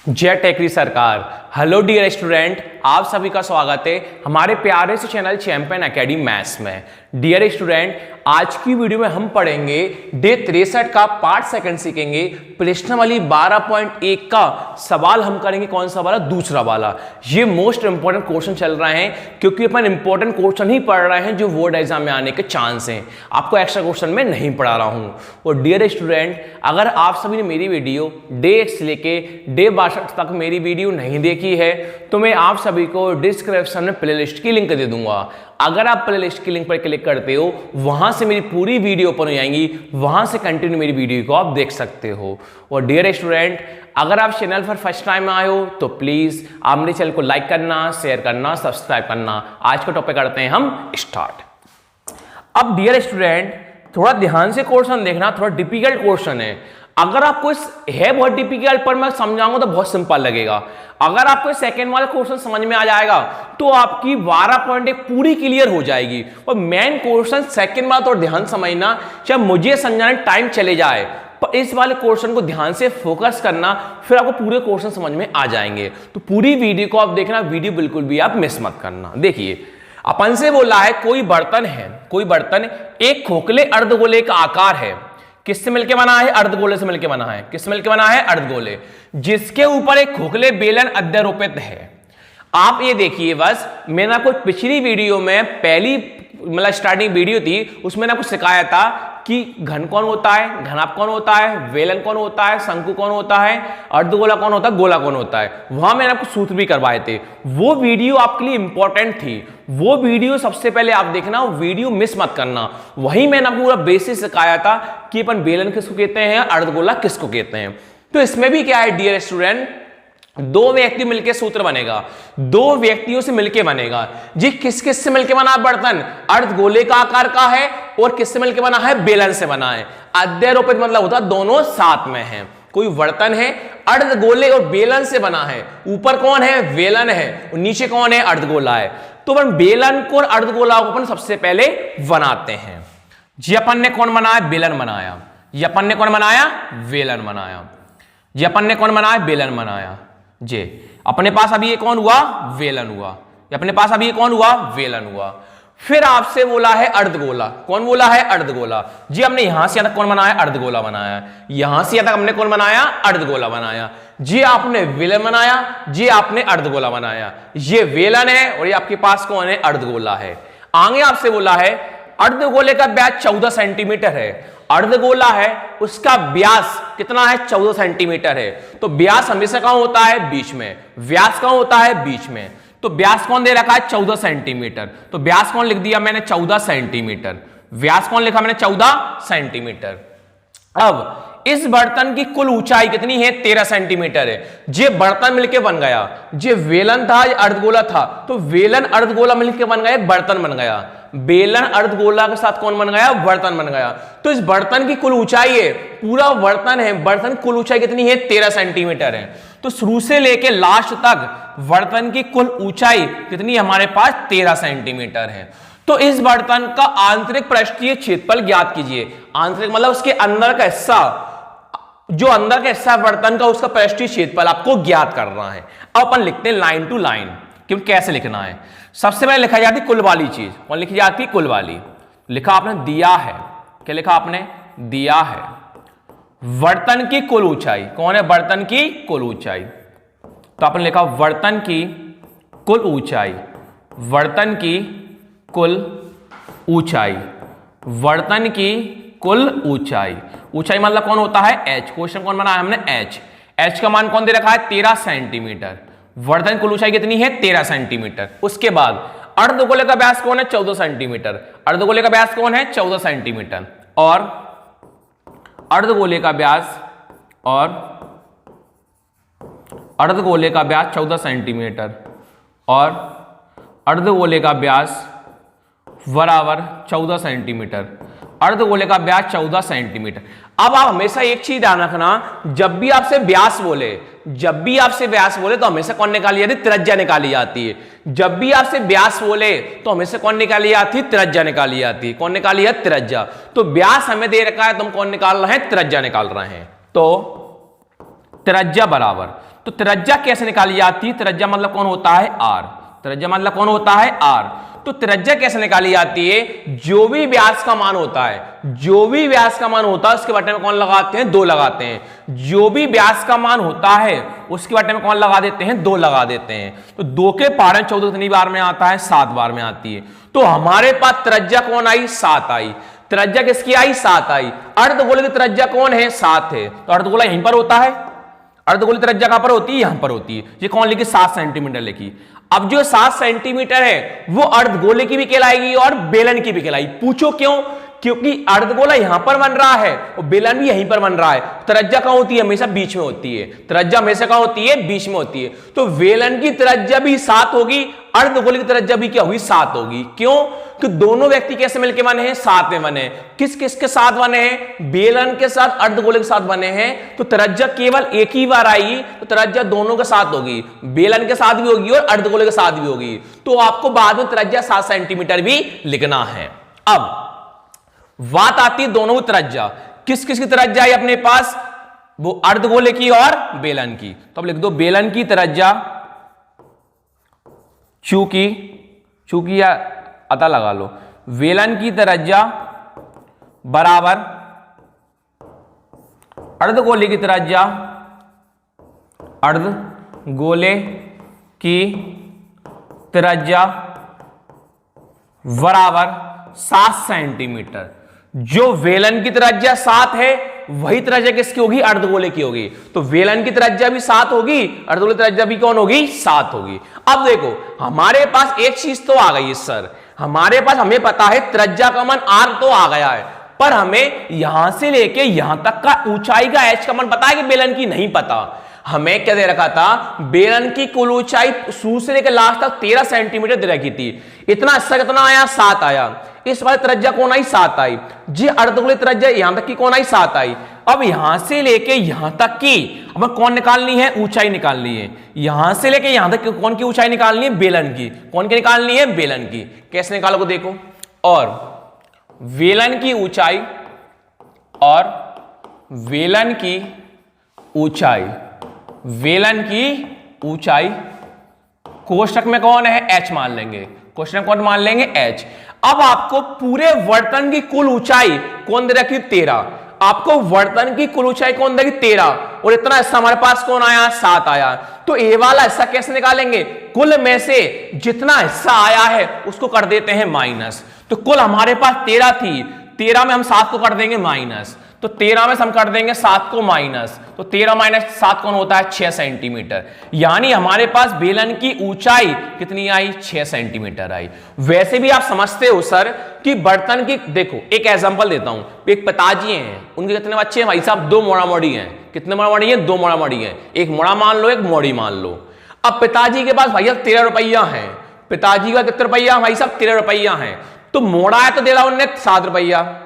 जय टेकरी सरकार। Hello dear student, आप सभी का स्वागत है हमारे प्यारे से चैनल चैंपियन एकेडमी मैथ्स में। डियर स्टूडेंट, आज की वीडियो में हम पढ़ेंगे डे 63 का पार्ट सेकंड सीखेंगे। प्रश्नावली 12.1 का सवाल हम करेंगे। कौन सा वाला? दूसरा वाला। ये मोस्ट इंपॉर्टेंट क्वेश्चन चल रहे हैं क्योंकि अपन इंपॉर्टेंट क्वेश्चन ही पढ़ रहे हैं जो बोर्ड एग्जाम में आने के चांस हैं। आपको एक्स्ट्रा क्वेश्चन में नहीं पढ़ा रहा हूं। और डियर स्टूडेंट, अगर आप सभी ने मेरी वीडियो डे 1 से लेके डे 62 तक मेरी वीडियो नहीं देखी है तो मैं आप सभी को डिस्क्रिप्शन में प्लेलिस्ट की लिंक दे दूंगा। अगर आप प्लेलिस्ट की लिंक पर क्लिक करते हो, वहां से मेरी पूरी वीडियो ओपन हो जाएंगी, वहां से कंटिन्यू मेरी वीडियो को आप देख सकते हो। और डियर स्टूडेंट, अगर आप चैनल पर फर्स्ट टाइम आए हो तो प्लीज आप मेरे चैनल को लाइक करना, शेयर करना, सब्सक्राइब करना। आज का टॉपिक करते हैं हम स्टार्ट। अब डियर स्टूडेंट, थोड़ा ध्यान से क्वेश्चन देखना, थोड़ा डिफिकल्ट क्वेश्चन है। अगर आपको है बहुत डिफिकल्ट पर मैं समझाऊंगा तो बहुत सिंपल लगेगा। अगर आपको सेकंड वाला क्वेश्चन समझ में आ जाएगा तो आपकी 12.1 पूरी क्लियर हो जाएगी। और मेन क्वेश्चन सेकंड वाला तो ध्यान समझना, चाहे मुझे समझाने टाइम चले जाए, पर इस वाले क्वेश्चन को ध्यान से फोकस करना, फिर आपको पूरे क्वेश्चन समझ में आ जाएंगे। तो पूरी वीडियो को आप देखना, वीडियो बिल्कुल भी आप मिस मत करना। देखिए, अपन से बोला है कोई बर्तन है, कोई बर्तन एक खोखले अर्धगोले का आकार है। किससे मिलके बना है? अर्धगोले से मिलके बना है। किससे मिलके बना है? अर्धगोले। जिसके ऊपर एक खोखले बेलन अध्यारोपित है। आप ये देखिए, बस मैंने आपको पिछली वीडियो में पहली स्टार्टिंग वीडियो थी, उसमें आपको सिखाया था कि घन कौन होता है, घनाभ कौन होता है, वेलन कौन होता है, शंकु कौन होता है, अर्धगोला कौन होता है, गोला कौन होता है। वहां मैंने आपको सूत्र भी करवाए थे। वो वीडियो आपके लिए इंपॉर्टेंट थी। वो वीडियो सबसे पहले आप देखना, वीडियो मिस मत करना। वही मैंने आपको पूरा बेसिक सिखाया था कि अपन बेलन किसको कहते हैं, अर्धगोला किसको कहते हैं। तो इसमें भी क्या है डियर स्टूडेंट, दो व्यक्ति मिलके सूत्र बनेगा, दो व्यक्तियों से मिलके बनेगा। जी किस किस से मिलके बना बर्तन? अर्धगोले का आकार का है और किससे मिलके बना है? बेलन से बना है। अध्यारोपित मतलब होता है दोनों साथ में है। कोई बर्तन है अर्धगोले और बेलन से बना है। ऊपर कौन है? बेलन है, और नीचे कौन है? अर्धगोला है। तो अपन बेलन को और अर्धगोला को अपन सबसे पहले बनाते हैं। जी अपन ने कौन बनाया? बेलन बनाया। ये अपन ने कौन बनाया? बेलन बनाया। जी अपन ने कौन बनाया? बेलन बनाया। जी अपने पास अभी ये कौन हुआ? वेलन हुआ। अपने पास अभी ये कौन हुआ? वेलन हुआ। फिर आपसे बोला है अर्धगोला। कौन बोला है? अर्धगोला। जी हमने यहां से तक कौन बनाया? अर्धगोला बनाया। यहां से तक हमने कौन बनाया? अर्धगोला बनाया। जी आपने वेलन बनाया, जी आपने अर्धगोला बनाया। ये वेलन है और ये आपके पास कौन है? अर्धगोला है। आगे आपसे बोला है अर्धगोले का व्यास 14 सेंटीमीटर है। अर्धगोला है, उसका व्यास कितना है? 14 सेंटीमीटर है। तो व्यास हमेशा कहां होता है? बीच में। व्यास कहां होता है? बीच में। तो व्यास कौन दे रखा है? 14 सेंटीमीटर। तो व्यास कौन लिख दिया मैंने? 14 सेंटीमीटर। व्यास कौन लिखा मैंने? 14 सेंटीमीटर। अब इस बर्तन की कुल ऊंचाई कितनी है? 13 सेंटीमीटर है। जे बर्तन मिलके बन गया। जे वेलन था या अर्धगोला था, तो वेलन अर्धगोला मिलके बन गया, बर्तन बन गया। बेलन अर्धगोला के साथ कौन बन गया? बर्तन बन गया। तो इस बर्तन की कुल ऊंचाई है, पूरा बर्तन है, बर्तन की कुल ऊंचाई कितनी है? 13 सेंटीमीटर है। तो शुरू से लेके लास्ट तक बर्तन की कुल ऊंचाई कितनी हमारे पास? 13 सेंटीमीटर है। तो इस बर्तन का आंतरिक पृष्ठीय क्षेत्रफल ज्ञात कीजिए। आंतरिक मतलब उसके अंदर का हिस्सा, जो अंदर का हिस्सा बर्तन का, उसका पृष्ठीय क्षेत्रफल आपको ज्ञात करना है। अब अपन लिखते हैं लाइन टू लाइन। क्यों, कैसे लिखना है? सबसे पहले लिखा जाती कुल वाली चीज। कौन लिखी जाती? कुल वाली। लिखा आपने दिया है। क्या लिखा आपने? दिया है बर्तन की कुल ऊंचाई। कौन है? बर्तन की कुल ऊंचाई। तो आपने लिखा बर्तन की कुल ऊंचाई। बर्तन की कुल ऊंचाई। बर्तन की कुल ऊंचाई। ऊंचाई मतलब कौन होता है? एच। क्वेश्चन कौन बनाया हमने? एच। एच का मान कौन दे रखा है? 13 सेंटीमीटर। बर्तन कुल ऊंचाई कितनी है? 13 सेंटीमीटर। उसके बाद अर्धगोले का व्यास कौन है? 14 सेंटीमीटर। अर्धगोले का व्यास कौन है? 14 सेंटीमीटर। और अर्धगोले का व्यास, और अर्धगोले का व्यास 14 सेंटीमीटर, और अर्धगोले का व्यास बराबर 14 सेंटीमीटर। अर्धगोले का व्यास 14 सेंटीमीटर। अब आप हमेशा एक चीज ध्यान रखना, जब भी आपसे व्यास बोले तो हमेशा कौन निकाली जाती है? त्रिज्या निकाली जाती है। जब भी आपसे व्यास बोले तो हमेशा कौन निकाली जाती है? त्रिज्या निकाली जाती है। कौन निकाली है? त्रिज्या। तो व्यास हमें दे रखा है, तुम कौन निकाल रहे हैं? त्रिज्या निकाल रहे हैं। तो त्रिज्या बराबर, तो त्रिज्या कैसे निकाली जाती है? त्रिज्या मतलब कौन होता है? आर। त्रिज्या मतलब कौन होता है? आर। तो त्रिज्या कैसे निकाली जाती है? जो भी व्यास का मान होता है, उसके बटे में कौन लगाते हैं? 2 लगाते हैं। जो भी व्यास का मान होता है उसके बटे में कौन लगा देते हैं? 2 लगा देते हैं। तो 2 के पावर 14 कितनी बार में आता है? 7 बार में आती है। तो हमारे पास त्रिज्या कौन आई? 7 आई। त्रिज्या किसकी आई? 7 आई। अर्धगोले की त्रिज्या कौन है? 7 है। तो अर्धगोला यहीं पर होता है। अर्धगोले त्रिज्या कहां पर होती है? यहां पर होती है। ये कौन लिखी? 7 सेंटीमीटर लिखी। अब जो 7 सेंटीमीटर है वो अर्धगोले की भी कहलाएगी और बेलन की भी कहलाएगी। पूछो क्यों? क्योंकि अर्धगोला यहां पर बन रहा है और बेलन भी यहीं पर बन रहा है। त्रिज्या कहां होती है? हमेशा बीच में होती है। त्रिज्या हमेशा कहां होती है? बीच में होती है। तो बेलन की त्रिज्या भी 7 होगी, अर्धगोले की त्रिज्या भी क्या होगी? 7 होगी। क्यों? कि दोनों व्यक्ति कैसे मिलके बने हैं? 7 में बने। किस किस के साथ बने हैं? बेलन के साथ, अर्धगोले के साथ बने हैं। तो त्रिज्या केवल एक ही बार आएगी, तो त्रिज्या दोनों के साथ होगी, बेलन के साथ भी होगी और अर्धगोले के साथ भी होगी। तो आपको बाद में त्रिज्या 7 सेंटीमीटर भी लिखना है। अब बात आती है दोनों की त्रिज्या। किस किस की त्रिज्या है अपने पास? वो अर्धगोले की और बेलन की। तो अब लिख दो बेलन की त्रिज्या, चूंकि या पता लगा लो, बेलन की त्रिज्या बराबर अर्धगोले की त्रिज्या, अर्धगोले की त्रिज्या बराबर 7 सेंटीमीटर। जो बेलन की त्रिज्या 7 है वही त्रिज्या किसकी होगी? अर्धगोले की होगी। तो बेलन की त्रिज्या भी 7 होगी, अर्धगोले की त्रिज्या भी कौन होगी? 7 होगी। अब देखो हमारे पास एक चीज तो आ गई है सर, हमें पता है त्रिज्या का मान r तो आ गया है, पर हमें यहां से लेके यहां तक का ऊंचाई का h का मान पता है कि बेलन की नहीं पता। हमें क्या दे रखा था? बेलन की कुल ऊंचाई शुरू से लेकर लास्ट तक 13 सेंटीमीटर दे रखी थी। इतना हिस्सा कितना आया? 7 आया। इस बार त्रिज्या कौन आई? 7 आई। जी अर्धगोले त्रिज्या यहां तक की कौन आई? 7 आई। अब यहां से लेके यहां तक की अब कौन निकालनी है? ऊंचाई निकालनी है। यहां से लेके यहां तक कौन की ऊंचाई निकालनी है? बेलन की। कौन की निकालनी है? बेलन की। कैसे निकालोगे देखो, और बेलन की ऊंचाई कोष्टक में कौन है? h मान लेंगे। क्वेश्चन कौन मान लेंगे? h। अब आपको पूरे वर्तन की कुल ऊंचाई कौन दे रखी? 13। आपको वर्तन की कुल ऊंचाई कौन देगी? 13। और इतना हिस्सा हमारे पास कौन आया? 7 आया। तो ए वाला हिस्सा कैसे निकालेंगे? कुल में से जितना हिस्सा आया है उसको कर देते हैं माइनस। तो कुल हमारे पास 13 थी, 13 में हम 7 को कर देंगे माइनस। तो 13 में हम कर देंगे 7 को माइनस। तो 13 माइनस 7 कौन होता है? 6 सेंटीमीटर। यानी हमारे पास बेलन की ऊंचाई कितनी आई? 6 सेंटीमीटर आई। वैसे भी आप समझते हो सर कि बर्तन की, देखो एक एग्जांपल देता हूं। एक पिताजी हैं, उनके कितने बच्चे हैं भाई साहब? 2 मोड़ा मोड़ी हैं। कितने मोड़ा मोड़ी हैं? 2 मोड़ा मोड़ी हैं। एक मोड़ा मान लो, एक मोड़ी मान लो। अब पिताजी के पास भैया 13 रुपया है। पिताजी का कितने रुपया भाई साहब? 13 रुपया है। तो मोड़ा है तो दे रहा उन्हें 7 रुपया।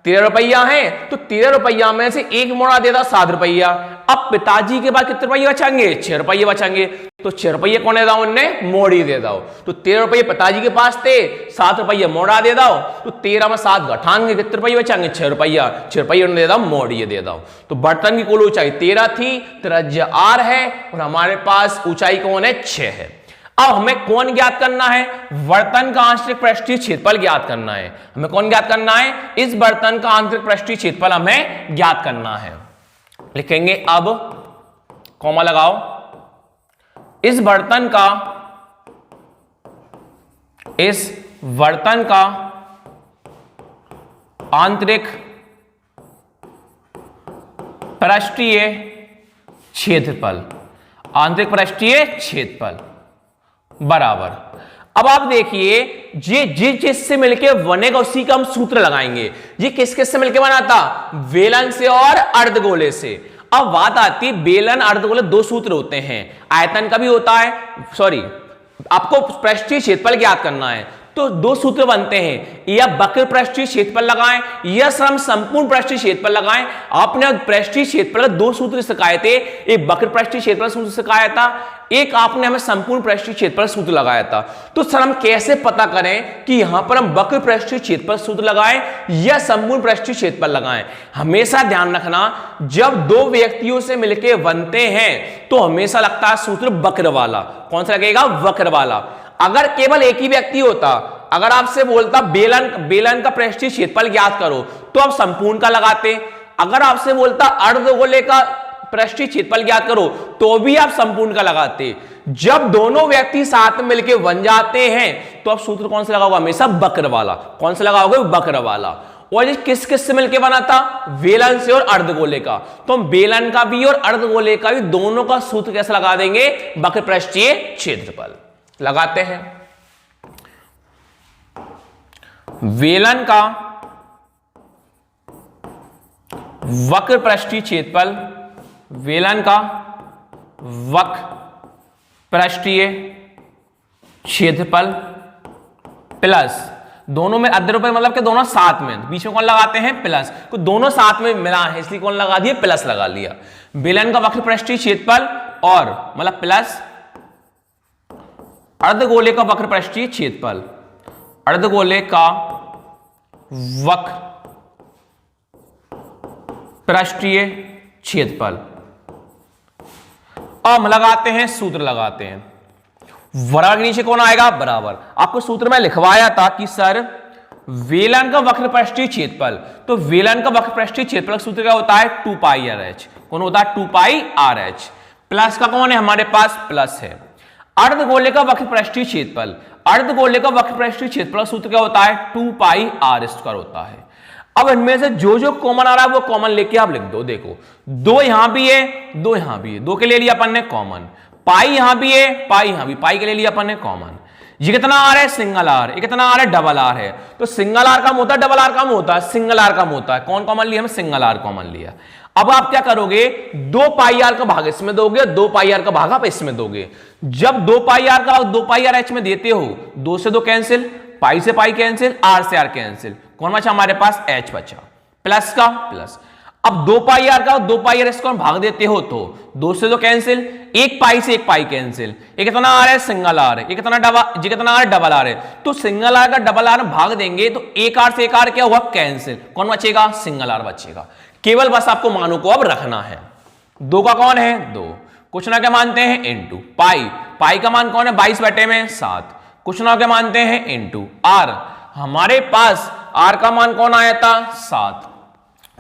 13 रुपया है तो 13 रुपया में से एक मोड़ा दे रहा 7 रुपया। अब पिताजी के पास कितने रुपये बचेंगे? 6 रुपये बचेंगे। तो 6 रुपये कौन दे दो? उन्हें मोड़ी दे दो। तो 13 रुपये पिताजी के पास थे, 7 रुपये मोड़ा दे दो। तो 13 में 7 घटाएंगे, कितने रुपये बचेंगे? 6 रुपया। 6 रुपये उन्हें दे दो, मोड़ी दे दो। तो बर्तन की कुल ऊंचाई 13 थी, त्रिज्या r है और हमारे पास ऊंचाई कौन है? 6 है। अब हमें कौन ज्ञात करना है? वर्तन का आंतरिक पृष्ठीय क्षेत्रफल ज्ञात करना है। हमें कौन ज्ञात करना है? इस वर्तन का आंतरिक पृष्ठीय क्षेत्रफल हमें ज्ञात करना है। लिखेंगे, अब कॉमा लगाओ, इस वर्तन का आंतरिक पृष्ठीय क्षेत्रफल, आंतरिक पृष्ठीय क्षेत्रफल बराबर। अब आप देखिए ये जिस से मिलके बनेगा उसी का हम सूत्र लगाएंगे। ये किस किस से मिलके बना था? बेलन से और अर्धगोले से। अब बात आती है बेलन अर्धगोले 2 सूत्र होते हैं, आयतन का भी होता है, सॉरी आपको पृष्ठीय क्षेत्रफल ज्ञात करना है तो दो सूत्र बनते हैं, या वक्र पृष्ठीय क्षेत्रफल लगाएं या सर हम संपूर्ण पृष्ठीय क्षेत्रफल लगाएं। आपने पृष्ठीय क्षेत्रफल का दो सूत्र सिखाए थे, एक वक्र पृष्ठीय क्षेत्रफल सूत्र सिखाया था, एक आपने हमें संपूर्ण पृष्ठीय क्षेत्रफल सूत्र लगाया था। तो सर हम कैसे पता करें कि यहां पर हम वक्र पृष्ठीय क्षेत्रफल सूत्र लगाएं या संपूर्ण पृष्ठीय क्षेत्रफल लगाएं? हमेशा ध्यान रखना, जब दो व्यक्तियों से मिलकर बनते हैं तो हमेशा लगता है सूत्र वक्र वाला। कौन सा लगेगा? वक्र वाला। अगर केवल एक ही व्यक्ति होता, अगर आपसे बोलता बेलन का पृष्ठीय क्षेत्रफल ज्ञात करो, तो आप संपूर्ण का लगाते। अगर आपसे बोलता अर्धगोले का पृष्ठीय क्षेत्रफल ज्ञात करो, तो भी आप संपूर्ण का लगाते। जब दोनों व्यक्ति साथ में मिलकर बन जाते हैं तो आप सूत्र कौन सा लगाओगे? हमेशा वक्र वाला। कौन सा लगाओगे? वक्र वाला। और ये किस किस से मिलकर बना था? बेलन से और अर्धगोले का। तो हम बेलन का भी और अर्धगोले का भी दोनों का सूत्र कैसे लगा देंगे? वक्र पृष्ठीय क्षेत्रफल लगाते हैं। बेलन का वक्र पृष्ठीय क्षेत्रफल, बेलन का वक्र पृष्ठीय क्षेत्रफल प्लस दोनों में अद्रव्य मतलब कि दोनों साथ में, बीच में कौन लगाते हैं? प्लस। तो दोनों साथ में मिला है इसलिए कौन लगा दिया? प्लस लगा लिया। बेलन का वक्र पृष्ठीय क्षेत्रफल और मतलब प्लस अर्धगोले का वक्र पृष्ठीय क्षेत्रफल, अर्धगोले का वक्र पृष्ठीय क्षेत्रफल। अब लगाते हैं सूत्र, लगाते हैं। बराबर के नीचे कौन आएगा? बराबर। आपको सूत्र में लिखवाया था कि सर बेलन का वक्र पृष्ठीय क्षेत्रफल, तो बेलन का वक्र पृष्ठीय क्षेत्रफल का सूत्र क्या होता है? 2 पाई आर एच। कौन होता है? 2 पाई आर एच। प्लस का कौन है हमारे पास? प्लस है। अर्धगोले का वक्र पृष्ठीय क्षेत्रफल, अर्धगोले का वक्र पृष्ठीय क्षेत्रफल का सूत्र क्या होता है? 2 पाई आर स्क्वायर होता है। अब इनमें से जो जो कॉमन आ रहा है वो कॉमन लेके आप लिख दो। देखो, दो यहां भी है, दो यहां भी है, दो के ले लिया अपन ने कॉमन। पाई यहां भी है, पाई यहां भी, पाई के ले लिया अपन ने कॉमन। ये कितना आर है? Single R. ये कितना आर है? डबल आर है। तो सिंगल आर कम होता है, डबल आर कम होता है, सिंगल आर कम होता है। कौन कॉमन लिया? हमने सिंगल आर कॉमन लिया। अब आप क्या करोगे? 2 पाई आर का भाग इसमें दोगे, 2 पाई आर का भाग आप इसमें दोगे। जब 2 पाई आर का 2 पाई आर एच में देते हो, 2 से 2 कैंसिल, पाई से पाई कैंसिल, आर से आर कैंसिल। कौन बचा हमारे पास? एच बचा। प्लस का प्लस। अब 2 पाई आर का 2 पाई आर एच को भाग देते हो तो 2 से 2 कैंसिल, 1 पाई से 1 पाई कैंसिल। ये कितना आर है? सिंगल आर है। ये कितना डबल, ये कितना आर? डबल आर है। तो सिंगल आर का डबल आर भाग देंगे तो 1 आर से 1 आर क्या हुआ? कैंसिल। कौन बचेगा? सिंगल आर बचेगा। केवल बस आपको मानों को अब रखना है। 2 का कौन है? 2। कुछ ना क्या मानते हैं? इनटू पाई। पाई का मान कौन है? 22/7। कुछ ना क्या मानते हैं? Into R. हमारे पास आर का मान कौन आया था? 7।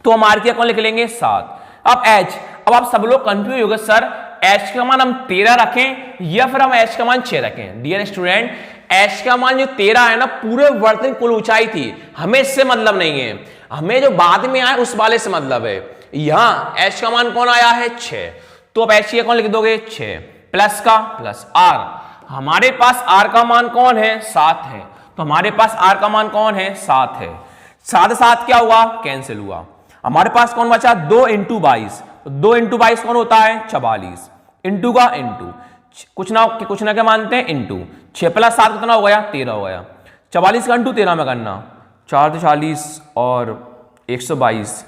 तो हम आर की कौन लिख लेंगे? 7। अब एच, अब आप सब लोग कंफ्यूज हो गए, सर एच का मान हम 13 रखें या फिर हम एच का मान 6 रखें? डियर स्टूडेंट, एच का मान जो 13 है ना, पूरे वर्तन कुल ऊंचाई थी, हमें इससे मतलब नहीं है। हमें जो बाद में आए उस वाले से मतलब है। यहां एच का मान कौन आया है? 6। तो अब एच की कौन लिख दोगे? 6 प्लस का प्लस आर। हमारे पास आर का मान कौन है? 7 है। तो हमारे पास आर का मान कौन है? 7 है। 7 7 क्या हुआ? कैंसिल हुआ। हमारे पास कौन बचा? 2 × 22। 2 × 22 कौन होता है? 44। इंटू का इंटू, कुछ ना क्या मानते हैं? इंटू 6 + 7 कितना हो गया? 13 हो गया। 44 का इंटू 13 में करना, 4 × 40 और 122,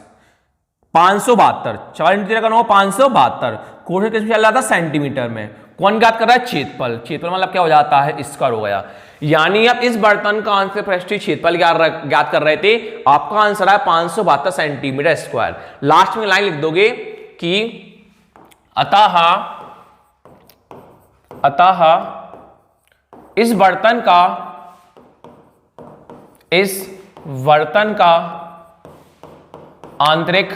572। 4 × 13 का हो 572। क्वेश्चन किस में चल रहा था? सेंटीमीटर में। कौन ज्ञात कर रहा है? क्षेत्रफल। क्षेत्रफल मतलब क्या हो जाता है? स्क्वायर हो गया। यानी आप इस बर्तन का आंसर पृष्ठीय क्षेत्रफल ज्ञात कर रहे थे, आपका आंसर है 572 सेंटीमीटर स्क्वायर। लास्ट में लाइन लिख दोगे कि अतः इस बर्तन का आंतरिक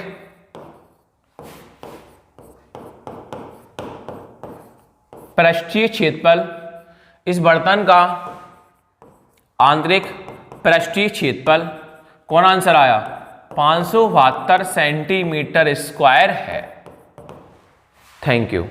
पृष्ठीय क्षेत्रफल, इस बर्तन का आंतरिक पृष्ठीय क्षेत्रफल कौन आंसर आया? 572 सेंटीमीटर स्क्वायर है। Thank you.